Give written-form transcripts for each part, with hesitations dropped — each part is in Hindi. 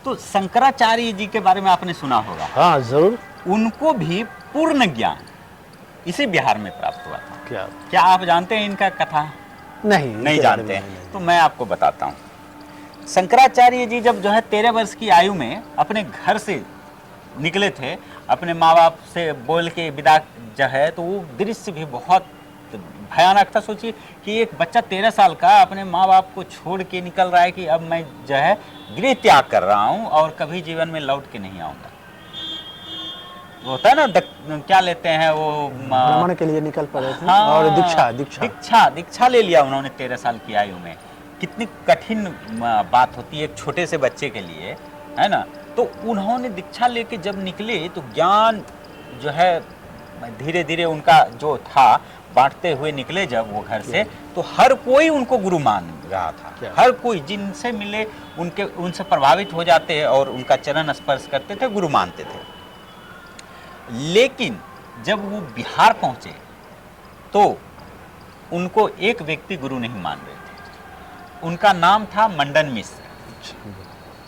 तो शंकराचार्य जी के बारे में आपने सुना होगा। हाँ जरूर। उनको भी पूर्ण ज्ञान इसी बिहार में प्राप्त हुआ था। क्या आप जानते हैं इनका कथा? नहीं जानते हैं। तो मैं आपको बताता हूँ। शंकराचार्य जी जब जो है 13 वर्ष की आयु में अपने घर से निकले थे, अपने माँ बाप से बोल के विदा जो है, तो वो दृश्य भी बहुत भयानक था। सोचिए कि एक बच्चा 13 साल का अपने माँ बाप को छोड़ के निकल रहा है कि अब मैं जो है गृह त्याग कर रहा हूँ और कभी जीवन में लौट के नहीं आऊँगा। होता है ना, क्या लेते हैं वो, भ्रमण के लिए निकल पड़े थे। हाँ, और दीक्षा ले लिया उन्होंने 13 साल की आयु में। कितनी कठिन बात होती है एक छोटे से बच्चे के लिए, है ना। तो उन्होंने दीक्षा लेके जब निकले तो ज्ञान जो है धीरे धीरे उनका जो था बांटते हुए निकले जब वो घर से, तो हर कोई उनको गुरु मान रहा था। हर कोई जिनसे मिले उनसे प्रभावित हो जाते और उनका चरण स्पर्श करते थे, गुरु मानते थे। लेकिन जब वो बिहार पहुंचे तो उनको एक व्यक्ति गुरु नहीं मान रहे थे। उनका नाम था मंडन मिश्र।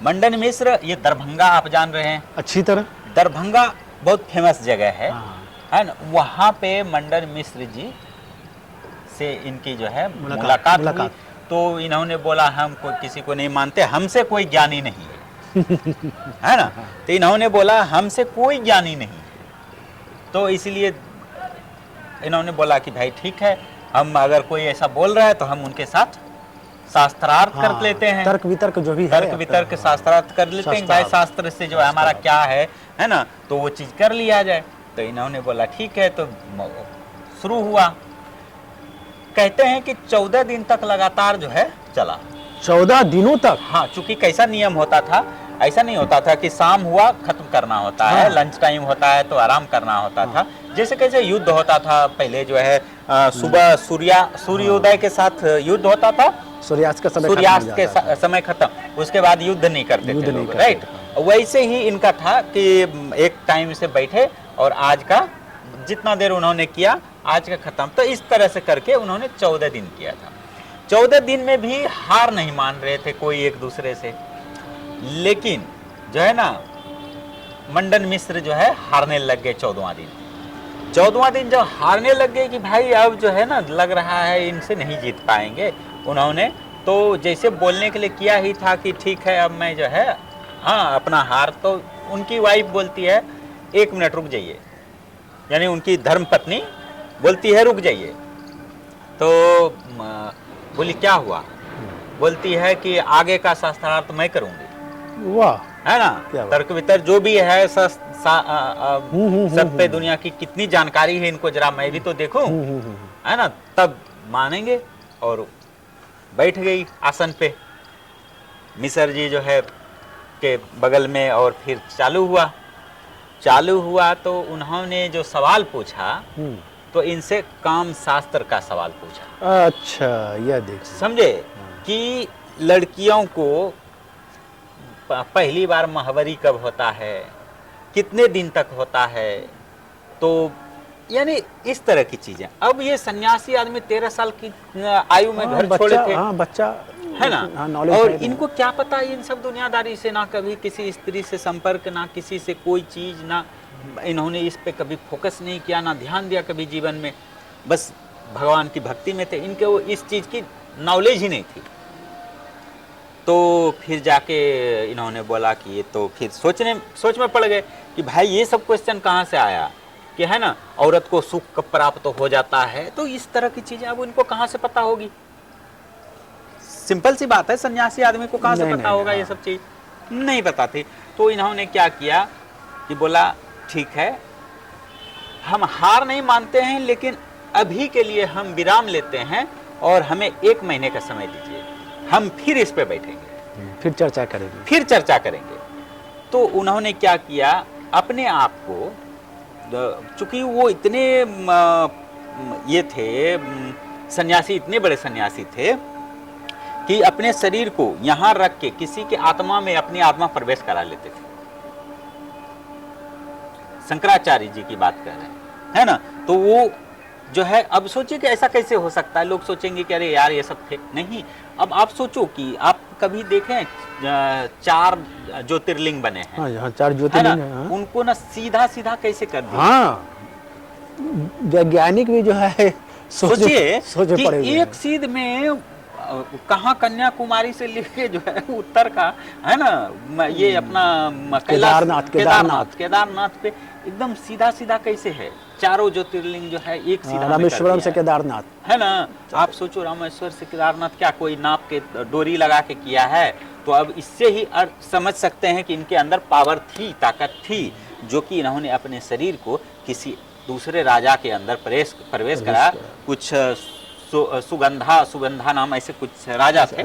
मंडन मिश्र, ये दरभंगा आप जान रहे हैं अच्छी तरह। दरभंगा बहुत फेमस जगह है ना। वहाँ पे मंडन मिश्र जी से इनकी जो है मुलाकात हुई। तो इन्होंने बोला हम किसी को नहीं मानते, हमसे कोई ज्ञानी नहीं है ना। तो इन्होंने बोला हमसे कोई ज्ञानी नहीं, तो इसलिए इन्होंने बोला कि भाई ठीक है, हम अगर कोई ऐसा बोल रहा है तो हम उनके साथ शास्त्रार्थ कर लेते हैं, तर्क वितर्क जो भी है, तर्क वितर्क शास्त्रार्थ कर लेते हैं। भाई शास्त्र से जो है हमारा क्या है ना, तो वो चीज कर लिया जाए। तो इन्होंने बोला ठीक है। तो शुरू हुआ। कहते हैं कि 14 दिन तक लगातार जो है चला। 14 दिनों तक? हाँ, चूंकि कैसा नियम होता था, ऐसा नहीं होता था कि शाम हुआ खत्म करना होता है, लंच टाइम होता है तो आराम करना होता था। जैसे कैसे युद्ध होता था पहले जो है, सुबह सूर्योदय के साथ युद्ध होता था, सूर्यास्त के समय खत्म, उसके बाद युद्ध नहीं करते थे लोग, राइट। वैसे ही इनका था कि एक टाइम से बैठे और आज का जितना देर उन्होंने किया, आज का खत्म। तो इस तरह से करके उन्होंने 14 दिन किया था। 14 दिन में भी हार नहीं मान रहे थे कोई एक दूसरे से। लेकिन जो है ना, मंडन मिश्र जो है हारने लग गए 14वां दिन। 14वां दिन जब हारने लग गए कि भाई अब जो है ना लग रहा है इनसे नहीं जीत पाएंगे, उन्होंने तो जैसे बोलने के लिए किया ही था कि ठीक है अब मैं जो है हाँ अपना हार, तो उनकी वाइफ बोलती है 1 मिनट रुक जाइए, यानी उनकी धर्म पत्नी बोलती है रुक जाइए। तो बोली क्या हुआ? बोलती है कि आगे का शास्त्रार्थ मैं करूंगी। वाह, है ना। तर्क वितर्क जो भी है सब पे दुनिया की कितनी जानकारी है इनको, जरा मैं भी तो देखूं, है ना, तब मानेंगे। और बैठ गई आसन पे मिश्र जी जो है के बगल में, और फिर चालू हुआ। तो उन्होंने जो सवाल पूछा तो इनसे काम शास्त्र का सवाल पूछा। अच्छा, यह देख समझे कि लड़कियों को पहली बार माहवारी कब होता है, कितने दिन तक होता है, तो यानी इस तरह की चीजें। अब ये सन्यासी आदमी 13 साल की आयु में घर छोड़े थे, बच्चा है ना। और इनको क्या पता इन सब दुनियादारी से, ना कभी किसी स्त्री से संपर्क, ना किसी से कोई चीज, ना इन्होंने इस पे कभी फोकस नहीं किया, ना ध्यान दिया कभी जीवन में, बस भगवान की भक्ति में थे। इनके वो इस चीज की नॉलेज ही नहीं थी। तो फिर जाके इन्होंने बोला कि ये तो फिर सोच में पड़ गए कि भाई ये सब क्वेश्चन कहाँ से आया कि है ना, औरत को सुख कब प्राप्त हो जाता है, तो इस तरह की चीजें अब इनको कहाँ से पता होगी। सिंपल सी बात है, सन्यासी आदमी को कहाँ से पता होगा, ये सब चीज नहीं पता थी। तो इन्होंने क्या किया कि बोला ठीक है, हम हार नहीं मानते हैं, लेकिन अभी के लिए हम विराम लेते हैं और हमें 1 महीने का समय दीजिए, हम फिर इस पे बैठेंगे, फिर चर्चा करेंगे। तो उन्होंने क्या किया, अपने आप को, चूंकि वो इतने ये थे सन्यासी, इतने बड़े सन्यासी थे कि अपने शरीर को यहाँ रख के किसी के आत्मा में अपनी आत्मा प्रवेश करा लेते थे। शंकराचार्य जी की बात कर रहे हैं, है ना। तो वो जो है, अब सोचिए कि ऐसा कैसे हो सकता है। लोग सोचेंगे कि अरे यार ये सब फेक नहीं। अब आप सोचो कि आप कभी देखें 4 ज्योतिर्लिंग बने हैं, हाँ हाँ 4 है ज्योतिर्लिंग ना, है, हाँ। उनको ना सीधा सीधा कैसे कर दिया। हाँ वैज्ञानिक भी जो है सोचिए सोचे कि पड़े हुए हैं। एक सीध में कहाँ कन्याकुमारी से लेके जो है उत्तर का, है ना, ये अपना कैलाश, केदारनाथ पे एकदम सीधा सीधा कैसे है। चारों ज्योतिर्लिंग जो है एक सीधा में कर रामेश्वरम दिया से है। केदारनाथ। है ना, आप सोचो रामेश्वर से केदारनाथ क्या कोई नाप के डोरी लगा के किया है। तो अब इससे ही समझ सकते हैं कि इनके अंदर पावर थी, ताकत थी, जो कि इन्होंने अपने शरीर को किसी दूसरे राजा के अंदर प्रवेश करा। कुछ सुगंधा नाम ऐसे कुछ राजा थे,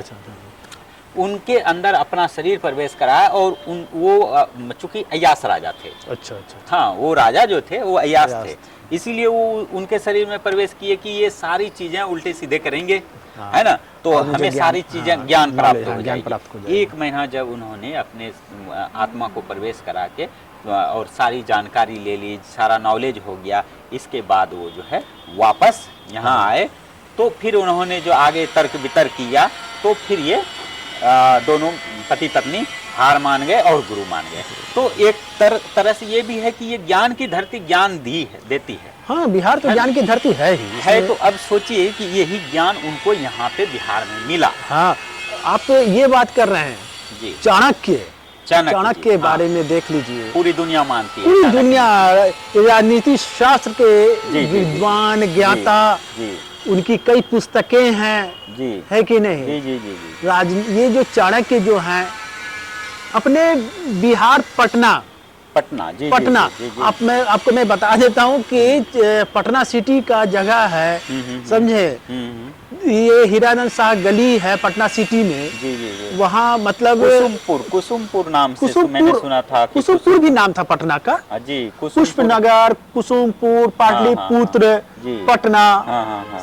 उनके अंदर अपना शरीर प्रवेश कराया और वो चूंकि अय्यास राजा थे। अच्छा अच्छा। हाँ, वो राजा जो थे वो अय्यास थे, इसीलिए वो उनके शरीर में प्रवेश किए कि ये सारी चीजें उल्टे सीधे करेंगे, है ना, तो हमें सारी चीजें ज्ञान प्राप्त हो जाएगी। 1 महीना जब उन्होंने अपने आत्मा को प्रवेश करा के और सारी जानकारी ले ली, सारा नॉलेज हो गया, इसके बाद वो जो है वापस यहाँ आए। तो फिर उन्होंने जो आगे तर्क वितर्क किया, तो फिर ये दोनों पति पत्नी हार मान गए और गुरु मान गए। तो एक तरह से ये भी है कि ये ज्ञान की धरती ज्ञान देती है। हाँ बिहार तो ज्ञान की धरती है ही है। तो अब सोचिए कि यही ज्ञान उनको यहाँ पे बिहार में मिला। हाँ आप ये बात कर रहे हैं जी, चाणक्य के बारे में देख लीजिए, पूरी दुनिया मानती है, पूरी दुनिया राजनीति शास्त्र के विद्वान ज्ञाता, उनकी कई पुस्तकें हैं जी, है कि नहीं। जी जी जी जी। ये जो चाणक्य जो हैं अपने बिहार पटना जी, पटना जी, जी, जी, आपको मैं बता देता हूँ कि पटना सिटी का जगह है, समझे। ये हीरानंद शाह गली है पटना सिटी में। जी जी जी। वहाँ मतलब कुसुमपुर नाम से मैंने सुना था। कुसुमपुर भी नाम था पटना का जी। पुष्पनगर, कुसुमपुर, पाटलिपुत्र, पटना,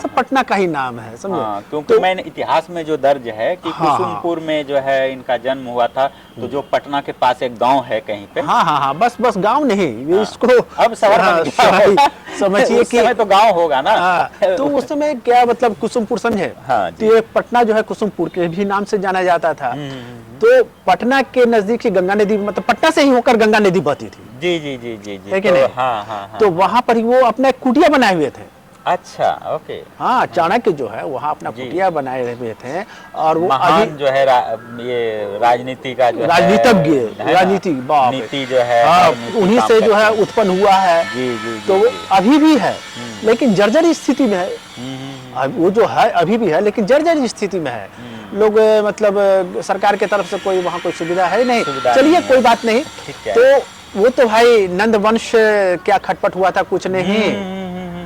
सब पटना का ही नाम है, समझे। क्योंकि मैंने इतिहास में जो दर्ज है कि कुसुमपुर में जो है इनका जन्म हुआ था, तो जो पटना के पास एक गांव है कहीं पे। हाँ बस गांव नहीं, इसको अब समझिए कि तो गांव होगा ना। तो उस समय क्या मतलब कुसुमपुर, समझे। तो ये पटना जो है कुसुमपुर के भी नाम से जाना जाता था। तो पटना के नजदीक से गंगा नदी, मतलब पटना से ही होकर गंगा नदी बहती थी। जी जी जी जी जी। है कि नहीं। तो वहां पर ही वो अपना कुटिया बनाए हुए थे। अच्छा, ओके। हाँ, चाणक्य जो है वहाँ अपना कुटिया बनाए हुए थे, और वो महान जो है ये राजनीति का जो राजनीतिज्ञ, राजनीति नीति जो है, उन्हीं से जो है उत्पन्न हुआ है। जी जी। तो वो अभी भी है, लेकिन जर्जर स्थिति में है। वो जो है अभी भी है, लेकिन जर्जर स्थिति में है। लोग मतलब सरकार के तरफ से कोई वहाँ कोई सुविधा है नहीं। चलिए कोई बात नहीं। तो वो तो भाई नंद वंश क्या खटपट हुआ था, कुछ नहीं,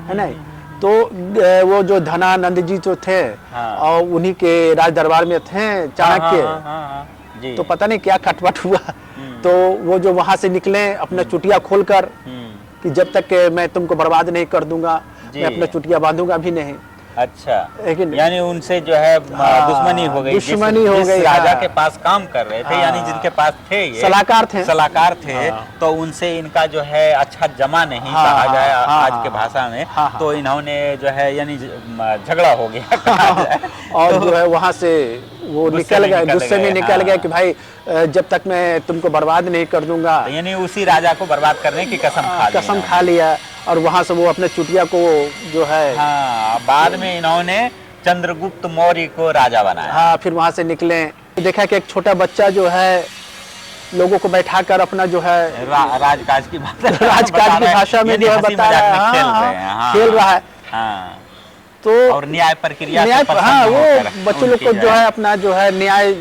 है नहीं। तो वो जो धनानंद जी जो थे, और उन्हीं के राज दरबार में थे चाणक्य। तो पता नहीं क्या खटपट हुआ। तो वो जो वहां से निकले अपना चुटिया खोलकर कि जब तक मैं तुमको बर्बाद नहीं कर दूंगा, मैं अपना चुटिया बांधूंगा भी नहीं। अच्छा, यानी उनसे जो है दुश्मनी हो गई। राजा के पास काम कर रहे थे, यानी जिनके पास थे ये सलाहकार थे, तो उनसे इनका जो है अच्छा जमा नहीं कहा जाए आज के भाषा में। तो इन्होंने जो है यानी झगड़ा हो गया और जो है वहां से वो निकल गए, गुस्से में निकल गए कि भाई जब तक मैं तुमको बर्बाद नहीं कर दूंगा। यानी उसी राजा को बर्बाद करने की कसम खा लिया। और वहां से वो अपने चुटिया को जो है, बाद में इन्होंने चंद्रगुप्त मौर्य को राजा बनाया। फिर वहां से निकले, देखा कि एक छोटा बच्चा जो है लोगों को बैठाकर अपना जो है राजकाज की भाषा में जो है बता रहा है, खेल रहा है। तो और न्याय प्रक्रिया वो बच्चों लोग को जो है अपना जो है न्याय,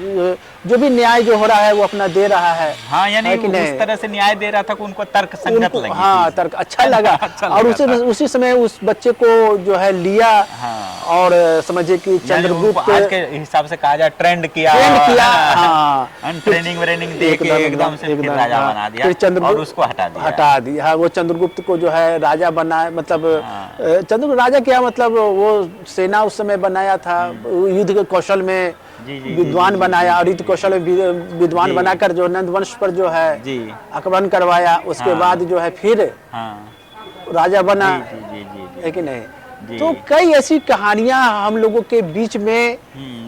जो भी न्याय जो हो रहा है वो अपना दे रहा है। हाँ, यानी उस तरह से न्याय दे रहा था कि उनको तर्क संगत लगी। तर्क अच्छा लगा। और उसी समय उस बच्चे को जो है लिया। और समझिए कि चंद्रगुप्त आज के हिसाब से कहा जाए ट्रेंड किया। ट्रेनिंग दे के एकदम से राजा बना दिया और उसको हटा दिया। वो चंद्रगुप्त को जो है राजा बनाया, मतलब चंद्रगुप्त राजा क्या, मतलब वो सेना उस समय बनाया था, युद्ध के कौशल में विद्वान बनाया, और युद्ध कौशल में विद्वान बनाकर जो नंद वंश पर जो है आक्रमण करवाया। उसके बाद जो है फिर राजा बना, है कि नहीं। जी। तो कई ऐसी कहानियां हम लोगों के बीच में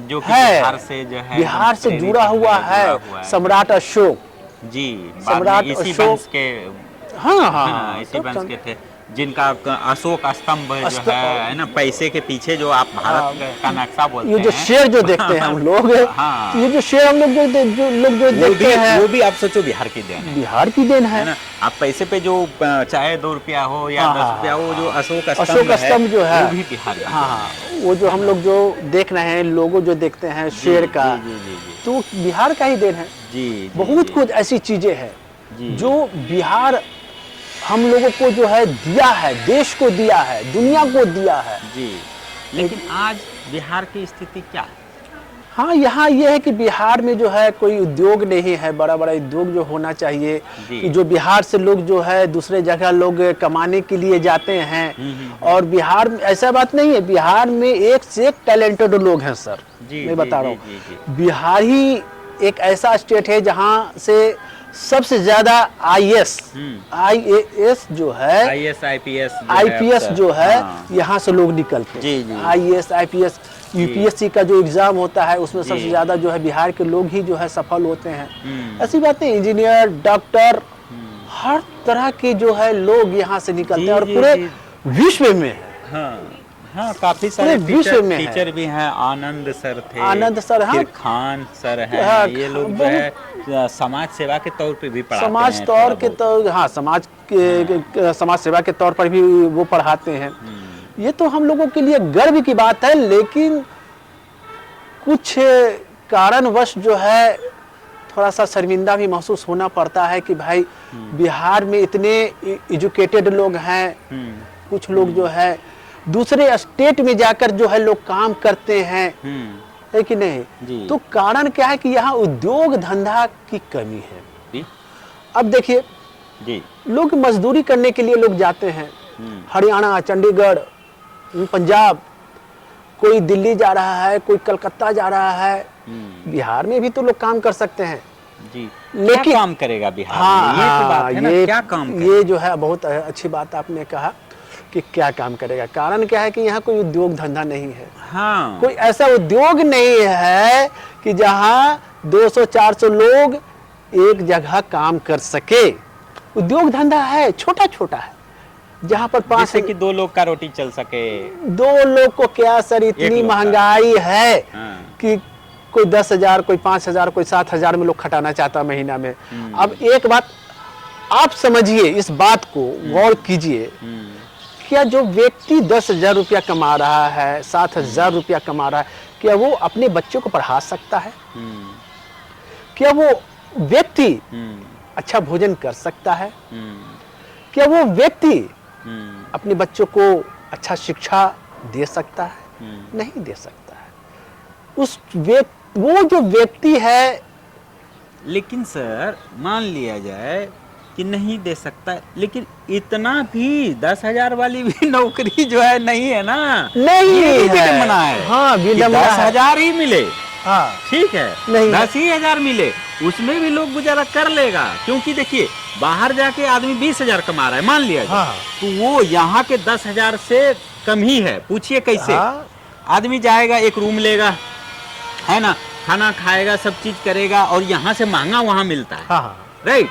जो कि है, बिहार से जो है बिहार से प्रेरित जुड़ा हुआ है। सम्राट अशोक, जी, बाद में सम्राट इसी अशोक, वंश के, हाँ हाँ हाँ हाँ, इसी तो वंश के थे, जिनका अशोक स्तंभ जो है ना, पैसे के पीछे जो आप भारत का नक्शा बोलते ये जो हैं, शेर जो देखते हैं हम लोग, हाँ, ये जो शेर हम लोग जो देखते हैं, वो भी आप सोचो बिहार की देन है, बिहार की देन है ना। आप पैसे पे जो चाहे 2 रुपया हो या 10 रुपया हो, जो अशोक स्तंभ जो है, वो भी बिहार की हाँ, वो जो हम लोग जो देख रहे हैं, लोगो जो देखते हैं शेर का, तो बिहार का ही देन है। जी, बहुत कुछ ऐसी चीजें हैं जी, जो बिहार हम लोगों को जो है दिया है, देश को दिया है, दुनिया को दिया है जी। लेकिन आज बिहार की स्थिति क्या है? हाँ, यहाँ ये है कि बिहार में जो है कोई उद्योग नहीं है, बड़ा बड़ा उद्योग जो होना चाहिए, कि जो बिहार से लोग जो है दूसरे जगह लोग कमाने के लिए जाते हैं। और बिहार में ऐसा बात नहीं है, बिहार में एक से एक टैलेंटेड लोग हैं सर। मैं बता रहा हूँ, बिहार ही एक ऐसा स्टेट है जहाँ से सबसे ज्यादा आईएएस जो है, आईपीएस जो है, यहाँ से लोग निकलते हैं। आईएएस आईपीएस यूपीएससी का जो एग्जाम होता है उसमें सबसे ज्यादा जो है बिहार के लोग ही जो है सफल होते हैं। ऐसी बात नहीं, इंजीनियर, डॉक्टर, हर तरह के जो है लोग यहाँ से निकलते हैं और पूरे विश्व में है। हाँ, काफी सारे टीचर भी हैं। आनंद सर थे, आनंद सर, हाँ, खान सर हैं। हाँ, ये लोग जो है समाज सेवा के तौर पे भी पढ़ाते हैं। समाज तौर के तौर, हाँ, समाज सेवा के तौर पर भी वो पढ़ाते हैं। ये तो हम लोगों के लिए गर्व की बात है, लेकिन कुछ कारणवश जो है थोड़ा सा शर्मिंदा भी महसूस होना पड़ता है कि भाई बिहार में इतने एजुकेटेड लोग हैं, कुछ लोग जो है दूसरे स्टेट में जाकर जो है लोग काम करते हैं, है कि नहीं? तो कारण क्या है कि यहाँ उद्योग धंधा की कमी है। अब देखिए, लोग मजदूरी करने के लिए लोग जाते हैं, हरियाणा, चंडीगढ़, पंजाब, कोई दिल्ली जा रहा है, कोई कलकत्ता जा रहा है। बिहार में भी तो लोग काम कर सकते हैं जी, लेकिन क्या काम करेगा बिहार हाँ, में? ये तो बात है ना, क्या काम करेगा? ये जो है बहुत अच्छी बात आपने कहा कि क्या काम करेगा। कारण क्या है कि यहाँ कोई उद्योग धंधा नहीं है। हाँ, कोई ऐसा उद्योग नहीं है कि जहाँ 200-400 लोग एक जगह काम कर सके। उद्योग धंधा है, छोटा छोटा है, जहाँ पर 5 जैसे कि 2 लोग का रोटी चल सके। 2 लोग को क्या सर, इतनी महंगाई है कि कोई 10,000, कोई 5,000, कोई 7,000 में लोग खटाना चाहता है महीना में। अब एक बात आप समझिए, इस बात को गौर कीजिए, क्या जो व्यक्ति 10,000 रुपया कमा रहा है, 7,000 रुपया कमा रहा है, क्या वो अपने बच्चों को पढ़ा सकता है? क्या वो व्यक्ति अच्छा भोजन कर सकता है? क्या वो व्यक्ति अपने बच्चों को अच्छा शिक्षा दे सकता है? नहीं दे सकता है। वो जो व्यक्ति है, लेकिन सर मान लिया जाए कि नहीं दे सकता है, लेकिन इतना भी 10,000 वाली भी नौकरी जो है नहीं है ना, नहीं है। मना है। हाँ, 10,000 ही मिले, हाँ, ठीक है, 10,000 मिले, उसमें भी लोग गुजारा कर लेगा। क्योंकि देखिए, बाहर जाके आदमी 20,000 कमा रहा है, मान लिया जाए, तो वो यहाँ के 10,000 से कम ही है। पूछिए कैसे? आदमी जाएगा, एक रूम लेगा, है ना, खाना खाएगा, सब चीज करेगा, और यहाँ से महंगा वहाँ मिलता है, राइट,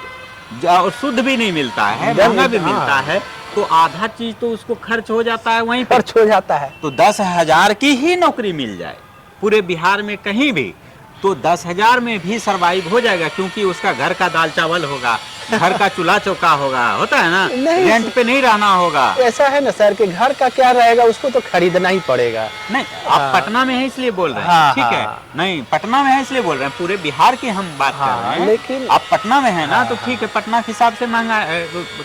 और शुद्ध भी नहीं मिलता है, महंगा भी मिलता है, तो आधा चीज तो उसको खर्च हो जाता है, वहीं खर्च हो जाता है। तो 10,000 की ही नौकरी मिल जाए पूरे बिहार में कहीं भी, तो 10,000 में भी सरवाइव हो जाएगा, क्योंकि उसका घर का दाल चावल होगा, घर का चूल्हा चौका होगा, होता है ना, रेंट पे नहीं रहना होगा। ऐसा है ना सर कि घर का क्या रहेगा, उसको तो खरीदना ही पड़ेगा। नहीं, आप पटना में है इसलिए बोल रहे हैं, ठीक है, नहीं, पटना में है इसलिए बोल रहे हैं, पूरे बिहार की हम बात कर रहे हैं। लेकिन आप पटना में है ना, तो ठीक है, पटना के हिसाब से महंगा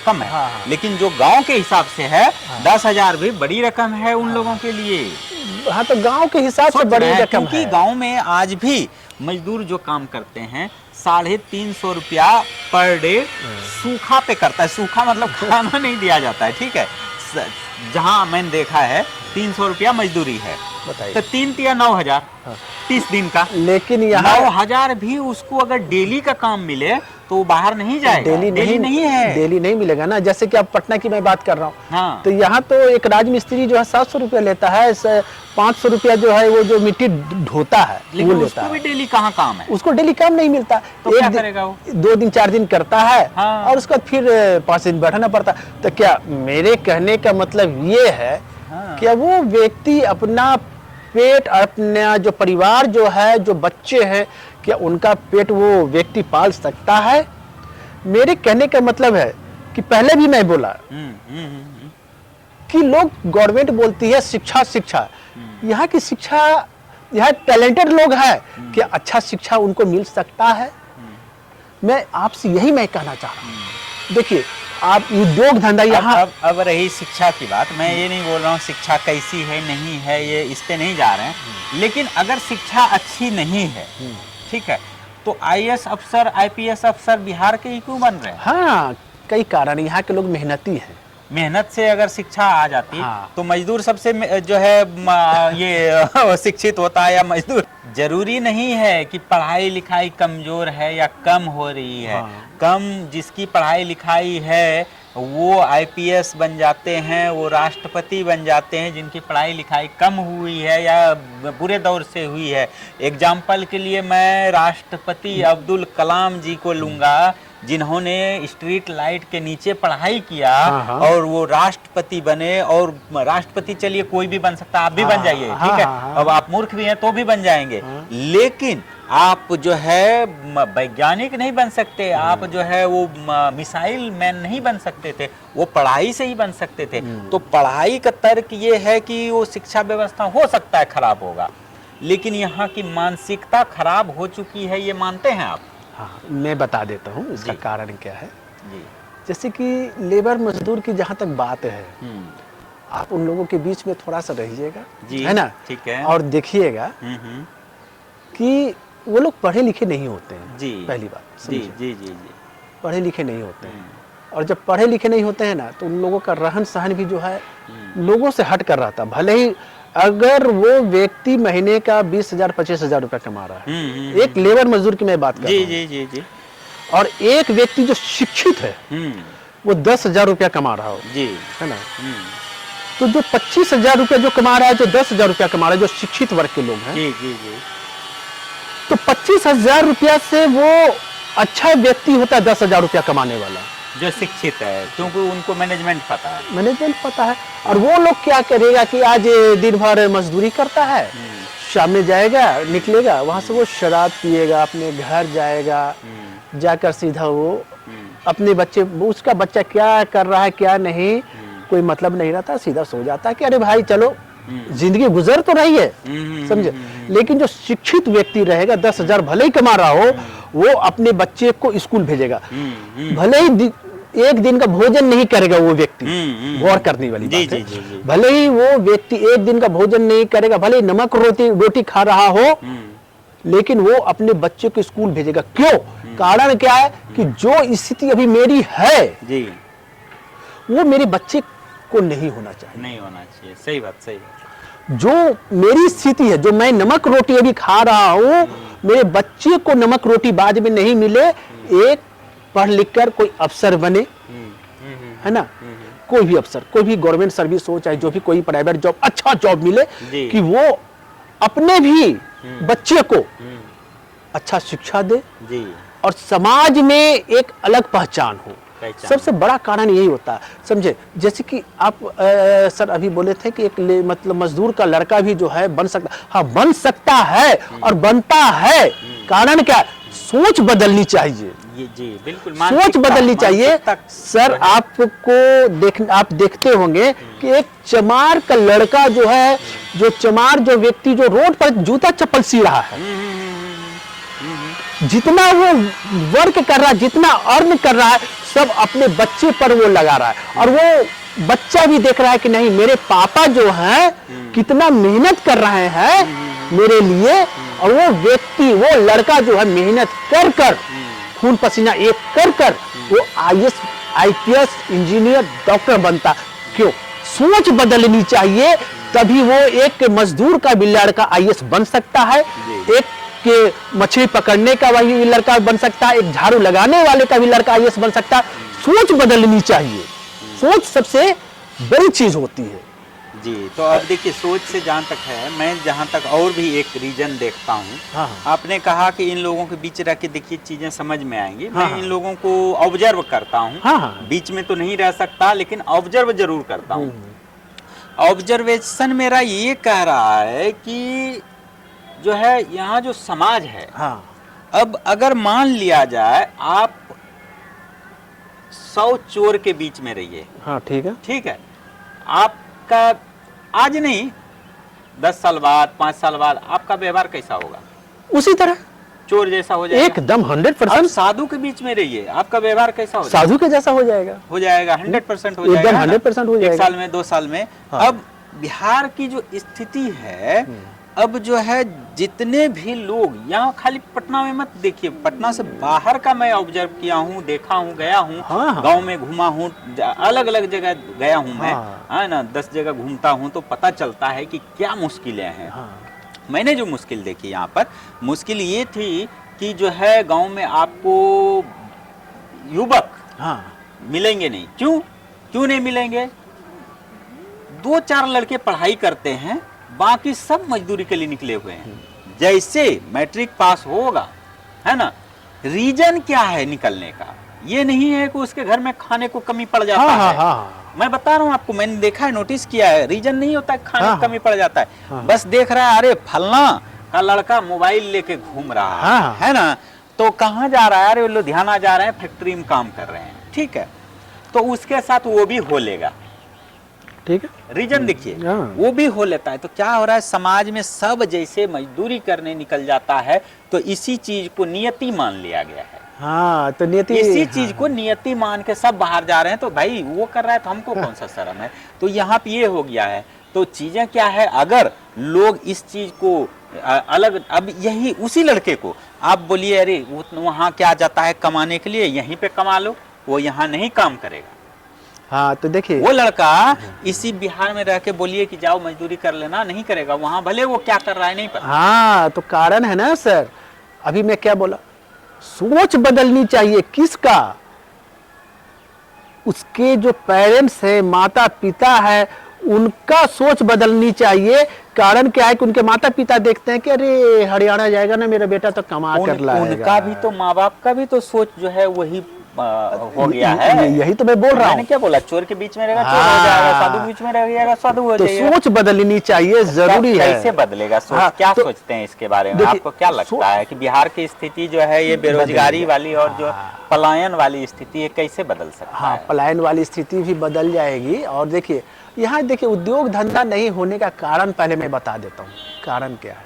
कम है, लेकिन जो गाँव के हिसाब से है, 10,000 भी बड़ी रकम है उन लोगों के लिए। हाँ, तो गांव के हिसाब से बड़ी रकम है, क्योंकि गांव में आज भी मजदूर जो काम करते हैं 350 रुपया पर डे सूखा पे करता है। सूखा मतलब खाना नहीं दिया जाता है, ठीक है, जहां मैंने देखा है 300 रुपया मजदूरी है, बताइए। तो 3 या 9,000 30 दिन का। लेकिन यहाँ 9,000 भी उसको अगर डेली का काम मिले तो वो बाहर नहीं जाएगा। डेली नहीं है, डेली नहीं मिलेगा ना। जैसे कि अब पटना की मैं बात कर रहा हूँ, हाँ। तो यहाँ तो एक राजमिस्त्री जो है 700 रुपया लेता है, 500 रुपया जो है वो जो मिट्टी ढोता है वो लेकिन लेता उसको है। भी डेली कहाँ काम है? उसको डेली काम नहीं मिलता, तो क्या करेगा वो? 2 दिन 4 दिन करता है, हाँ। और उसके बाद फिर 5 दिन बैठना पड़ता है। तो क्या मेरे कहने का मतलब ये है, हाँ। कि वो व्यक्ति अपना पेट, अपना जो परिवार जो है, जो बच्चे हैं, क्या उनका पेट वो व्यक्ति पाल सकता है? मेरे कहने का मतलब है कि पहले भी मैं बोला कि लोग, गवर्नमेंट बोलती है शिक्षा शिक्षा, यहाँ की शिक्षा, यहाँ टैलेंटेड लोग हैं, क्या अच्छा शिक्षा उनको मिल सकता है? मैं आपसे यही मैं कहना चाह रहा हूँ। देखिए, आप उद्योग धंधा यहाँ अब रही शिक्षा की बात, मैं ये नहीं बोल रहा हूँ शिक्षा कैसी है नहीं है, ये इस पे नहीं जा रहे हैं, लेकिन अगर शिक्षा अच्छी नहीं है, ठीक है, तो आईएएस अफसर, आईपीएस अफसर बिहार के ही क्यों बन रहे हैं? हाँ, कई कारण, यहाँ के लोग मेहनती हैं। मेहनत से अगर शिक्षा आ जाती, हाँ। तो मजदूर सबसे जो है ये शिक्षित होता है या मजदूर। जरूरी नहीं है कि पढ़ाई लिखाई कमजोर है या कम हो रही है। हाँ। कम जिसकी पढ़ाई लिखाई है वो आईपीएस बन जाते हैं, वो राष्ट्रपति बन जाते हैं। जिनकी पढ़ाई लिखाई कम हुई है या बुरे दौर से हुई है, एग्जाम्पल के लिए मैं राष्ट्रपति अब्दुल कलाम जी को लूंगा, जिन्होंने स्ट्रीट लाइट के नीचे पढ़ाई किया और वो राष्ट्रपति बने। और राष्ट्रपति चलिए कोई भी बन सकता है, आप भी बन जाइए, ठीक है। अब आप मूर्ख भी हैं तो भी बन जाएंगे, लेकिन आप जो है वैज्ञानिक नहीं बन सकते, आप जो है वो मिसाइल मैन नहीं बन सकते थे, वो पढ़ाई से ही बन सकते थे। तो पढ़ाई का तर्क ये है कि वो शिक्षा व्यवस्था हो सकता है खराब होगा, लेकिन यहाँ की मानसिकता खराब हो चुकी है, ये मानते हैं आप? हाँ, मैं बता देता हूँ इसका कारण क्या है। जी। जैसे कि लेबर मजदूर की जहाँ तक बात है, आप उन लोगों के बीच में थोड़ा सा रहिएगा, है ना, ठीक है, और देखिएगा कि वो लोग पढ़े लिखे नहीं होते हैं। जी। पहली बात, जी जी जी जी, पढ़े लिखे नहीं होते हैं, और जब पढ़े लिखे नहीं होते हैं ना, तो उन लोगों का रहन सहन भी जो है लोगों से हट कर रहता। भले ही अगर वो व्यक्ति महीने का 20,000 25,000 रुपया कमा रहा है, एक लेबर मजदूर की मैं बात कर रहा हूं, जी जी जी, और एक व्यक्ति जो शिक्षित है वो 10,000 रुपया कमा रहा हो, जी, है ना, तो जो 25,000 रुपया जो कमा रहा है, जो 10,000 रुपया कमा रहा है, जो शिक्षित वर्ग के लोग हैं, जी जी जी, तो 25,000 रुपया से वो अच्छा व्यक्ति होता है 10,000 रुपया कमाने वाला, जो शिक्षित है, क्योंकि उनको मैनेजमेंट पता है, मैनेजमेंट पता है। और वो लोग क्या करेगा कि आज दिन भर मजदूरी करता है, शाम में जाएगा, निकलेगा, वहां से वो शराब पिएगा, अपने घर जाएगा, जाकर सीधा वो अपने बच्चे, उसका बच्चा क्या कर रहा है क्या नहीं, कोई मतलब नहीं रहता, सीधा सो जाता है कि अरे भाई चलो जिंदगी गुजर तो रही है, समझे। लेकिन जो शिक्षित व्यक्ति रहेगा, 10,000 भले ही कमा रहा हो, वो अपने बच्चे को स्कूल भेजेगा, भले ही एक दिन का भोजन नहीं करेगा वो व्यक्ति, गौर करने वाली बात है, भले ही वो व्यक्ति एक दिन का भोजन नहीं करेगा, भले ही नमक रोटी खा रहा हो, लेकिन वो अपने बच्चे को स्कूल भेजेगा। क्यों? कारण क्या है कि जो स्थिति अभी मेरी है जी, वो मेरे बच्चे को नहीं होना चाहिए, नहीं होना चाहिए। सही बात, सही बात। जो मेरी स्थिति है, जो मैं नमक रोटी अभी खा रहा हूँ, मेरे बच्चे को नमक रोटी बाद में नहीं मिले, एक पढ़ लिख कर कोई अफसर बने, है ना, कोई भी अफसर, कोई भी गवर्नमेंट सर्विस हो, चाहे जो भी कोई प्राइवेट जॉब, अच्छा जॉब मिले, कि वो अपने भी बच्चे को अच्छा शिक्षा दे जी, और समाज में एक अलग पहचान हो। सबसे बड़ा कारण यही होता है, समझे। जैसे कि आप सर अभी बोले थे कि एक मतलब मजदूर का लड़का भी जो है बन सकता, हाँ बन सकता है और बनता है। कारण क्या? सोच बदलनी चाहिए, जी बिल्कुल, सोच बदलनी चाहिए। सर आपको आप देखते होंगे कि एक चमार का लड़का जो है, जो चमार जो व्यक्ति जो रोड पर जूता चप्पल सी रहा है, जितना वो वर्क कर रहा है, जितना अर्न कर रहा है, सब अपने बच्चे पर वो लगा रहा है, और वो बच्चा भी देख रहा है कि नहीं मेरे पापा जो हैं कितना मेहनत कर रहे हैं मेरे लिए, और वो व्यक्ति, वो लड़का जो है मेहनत कर कर, खून पसीना एक कर कर वो आईएएस आईपीएस इंजीनियर डॉक्टर बनता। क्यों? सोच बदलनी चाहिए तभी वो एक मजदूर का भी लड़का आईएएस बन सकता है, एक के मछली पकड़ने का वही लड़का बन सकता है, एक झाड़ू लगाने वाले का भी लड़का आईएएस बन सकता है। सोच बदलनी चाहिए, सोच सबसे बड़ी चीज होती है जी। तो अब देखिए, सोच से जहाँ तक है, मैं जहाँ तक और भी एक रीजन देखता हूँ। हाँ। आपने कहा कि इन लोगों के बीच रह के देखिए चीजें समझ में आएंगी। हाँ। मैं इन लोगों को ऑब्जर्व करता हूँ। हाँ। बीच में तो नहीं रह सकता, लेकिन ऑब्जर्व जरूर करता हूँ। ऑब्जर्वेशन मेरा ये कह रहा है कि जो है यहाँ जो समाज है, हाँ। अब अगर मान लिया जाए आप 100 चोर के बीच में रहिए, हाँ, ठीक है। ठीक है, आपका आज नहीं 10 साल बाद 5 साल बाद आपका व्यवहार कैसा होगा? उसी तरह चोर जैसा हो जाएगा एकदम 100%। अब साधु के बीच में रहिए, आपका व्यवहार कैसा हो जाएगा? साधु के जैसा हो जाएगा, हो जाएगा 100% हो एकदम जाएगा, 100% हो जाएगा। 1 साल में 2 साल में। हाँ। अब बिहार की जो स्थिति है, अब जो है जितने भी लोग यहाँ, खाली पटना में मत देखिए, पटना से बाहर का मैं ऑब्जर्व किया हूँ, देखा हूँ, गया हूँ, हाँ। गांव में घूमा हूँ, अलग अलग जगह गया हूँ मैं, हाँ। है ना, 10 जगह घूमता हूँ, तो पता चलता है कि क्या मुश्किलें हैं। हाँ। मैंने जो मुश्किल देखी यहाँ पर, मुश्किल ये थी कि जो है गांव में आपको युवक हाँ। मिलेंगे नहीं। क्यों नहीं मिलेंगे? 2-4 लड़के पढ़ाई करते हैं, बाकी सब मजदूरी के लिए निकले हुए हैं। जैसे मैट्रिक पास होगा, है ना, रीजन क्या है निकलने का? ये नहीं है कि उसके घर में खाने को कमी पड़ जाता हाँ, है। हाँ। मैं बता रहा हूँ आपको, मैंने देखा है, नोटिस किया है, रीजन नहीं होता है खाने हाँ। की कमी पड़ जाता है। हाँ। बस देख रहा है, अरे फलना का लड़का मोबाइल लेके घूम रहा हाँ। है ना, तो कहाँ जा रहा है? अरे लुधियाना जा रहे हैं, फैक्ट्री में काम कर रहे हैं, ठीक है, तो उसके साथ वो भी हो लेगा, ठीक है। रीजन देखिए, हाँ। वो भी हो लेता है। तो क्या हो रहा है, समाज में सब जैसे मजदूरी करने निकल जाता है, तो इसी चीज को नियति मान लिया गया है। हाँ, तो नियति, इसी चीज को नियति मान के सब बाहर जा रहे हैं, तो भाई वो कर रहा है तो हमको कौन सा शर्म है? तो यहाँ पे ये हो गया है। तो चीजें क्या है, अगर लोग इस चीज को अलग, अब यही उसी लड़के को आप बोलिए, अरे वो वहाँ क्या जाता है कमाने के लिए, यहीं पे कमा लो, वो यहाँ नहीं काम करेगा। हाँ, तो देखिए, वो लड़का इसी बिहार में रह के बोलिए कि जाओ मजदूरी कर लेना, नहीं करेगा। वहां भले वो क्या कर रहा है नहीं पता। हाँ, तो कारण है ना सर, अभी मैं क्या बोला, सोच बदलनी चाहिए। किसका? उसके जो पेरेंट्स है, माता पिता है, उनका सोच बदलनी चाहिए। कारण क्या है कि उनके माता पिता देखते हैं कि अरे हरियाणा जाएगा ना मेरा बेटा तो कमा कर लाएगा। उनका भी तो, माँ बाप का भी तो सोच जो है वही हो गया है। यही तो मैं बोल रहा हूँ। मैंने क्या बोला, चोर के बीच में रहेगा चोर हो जाएगा, साधु के बीच में रह जाएगा साधु हो तो जाएगा। सोच बदलनी चाहिए, जरूरी है। कैसे बदलेगा सोच? हाँ, क्या तो सोचते हैं इसके बारे में? देखिए, आपको क्या लगता है कि बिहार की स्थिति जो है, ये बेरोजगारी वाली और जो पलायन वाली स्थिति, ये कैसे बदल सकता हाँ, है? पलायन वाली स्थिति भी बदल जाएगी। और देखिए, यहाँ देखिए, उद्योग धंधा नहीं होने का कारण पहले मैं बता देता हूँ। कारण क्या है?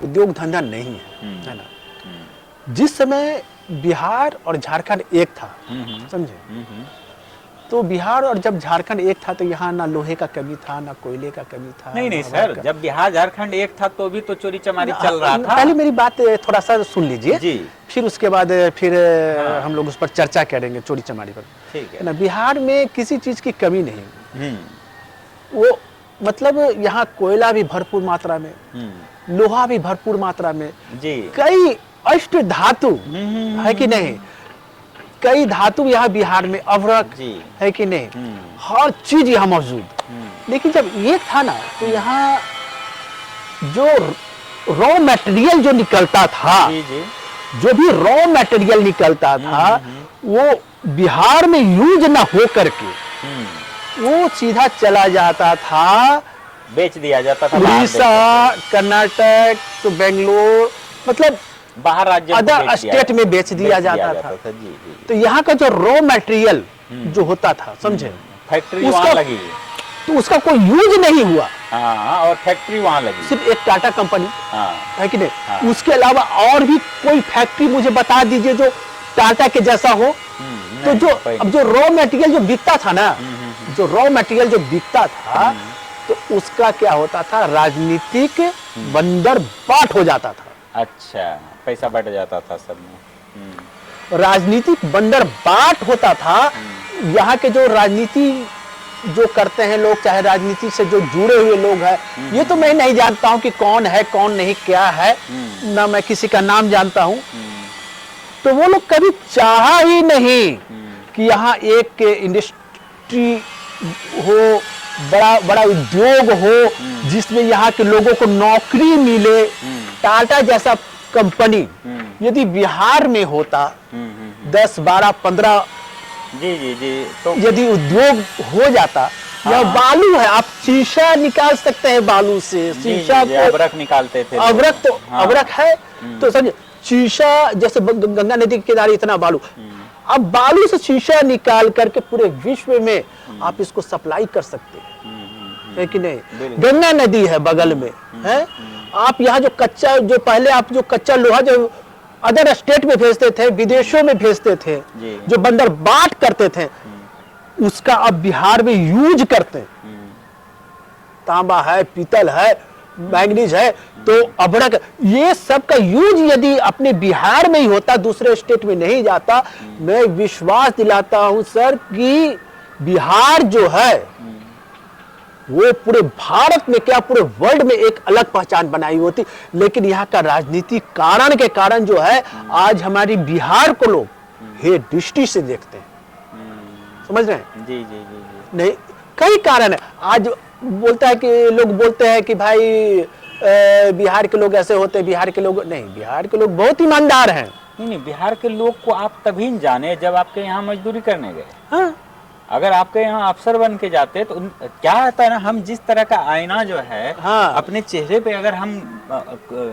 उद्योग धंधा नहीं है ना। जिस समय बिहार और झारखंड एक था, समझे, तो बिहार और जब झारखंड एक था, तो यहाँ ना लोहे का कमी था, ना कोयले का कमी था। नहीं सर, जब बिहार झारखंड एक था तो भी तो चोरी चमारी चल रहा था। पहले मेरी बात थोड़ा सा सुन लीजिए जी, फिर उसके बाद फिर हम लोग उस पर चर्चा करेंगे, चोरी चमारी पर। ठीक है ना, बिहार में किसी चीज की कमी नहीं। वो मतलब यहाँ कोयला भी भरपूर मात्रा में, लोहा भी भरपूर मात्रा में, जी, कई अष्ट धातु है कि नहीं, कई धातु यहाँ बिहार में, अवरक है कि नहीं, हर चीज यहाँ मौजूद। लेकिन जब एक था ना, तो यहाँ जो रॉ मटेरियल जो निकलता था, जो भी रॉ मटेरियल निकलता था, वो बिहार में यूज ना हो करके वो सीधा चला जाता था, बेच दिया जाता था उड़ीसा, कर्नाटक, तो बेंगलोर, मतलब बाहर राज्य, अदर स्टेट में बेच दिया जाता था। जी। तो यहाँ का जो रॉ मटेरियल जो होता था, समझे, फैक्ट्री वहाँ लगी, तो उसका कोई यूज नहीं हुआ। हाँ, और फैक्ट्री वहाँ लगी, सिर्फ एक टाटा कंपनी है कि नहीं। हाँ। उसके अलावा और भी कोई फैक्ट्री मुझे बता दीजिए जो टाटा के जैसा हो। तो जो अब जो रॉ मटेरियल जो बिकता था ना, जो रॉ मटेरियल जो बिकता था, तो उसका क्या होता था, राजनीतिक बंदर बाट हो जाता था। अच्छा, पैसा बट जाता था सब में। राजनीतिक बंदर बाट होता था। यहाँ के जो राजनीति जो करते हैं लोग, चाहे राजनीति से जो जुड़े हुए लोग हैं, ये तो मैं नहीं जानता हूं कि कौन है कौन नहीं, क्या है, ना मैं किसी का नाम जानता हूं। तो वो लोग कभी चाहा ही नहीं कि यहाँ एक इंडस्ट्री हो, बड़ा बड़ा उद्योग हो जिसमें यहाँ के लोगों को नौकरी मिले। टाटा जैसा कंपनी यदि बिहार में होता, 10, 12, 15 जी तो यदि उद्योग हो जाता, यह बालू है, आप शीशा निकाल सकते हैं बालू से, शीशा को अबरक निकालते थे, अबरक तो अबरक है, तो समझे, शीशा जैसे गंगा नदी के किनारे इतना बालू, अब बालू से शीशा निकाल करके पूरे विश्व में आप इसको सप्लाई कर सकते हैं, है कि नहीं। गंगा नदी है बगल में, है, आप यहाँ जो कच्चा, जो पहले आप जो कच्चा लोहा जो अदर स्टेट में भेजते थे, विदेशों में भेजते थे, जो बंदर बाट करते थे, उसका अब बिहार में यूज करते हैं। तांबा है, पीतल है, मैंगनीज है, तो अबरक, ये सब का यूज यदि अपने बिहार में ही होता, दूसरे स्टेट में नहीं जाता, मैं विश्वास दिलाता हूं सर कि बिहार जो है वो पूरे भारत में क्या पूरे वर्ल्ड में एक अलग पहचान बनाई होती। लेकिन यहाँ का राजनीतिक कारण के कारण जो है आज हमारी बिहार को लोग हे दृष्टि से देखते हैं, समझ रहे हैं। जी जी जी जी नहीं, कई कारण है। आज बोलता है कि लोग बोलते हैं कि भाई बिहार के लोग ऐसे होते हैं, बिहार के लोग नहीं, बिहार के लोग बहुत ईमानदार हैं। नहीं, बिहार के लोग को आप तभी जाने जब आपके यहाँ मजदूरी करने गए। हाँ? अगर आपके यहाँ अफसर बन के जाते तो क्या होता है ना, हम जिस तरह का आईना जो है, हाँ। अपने चेहरे पे अगर हम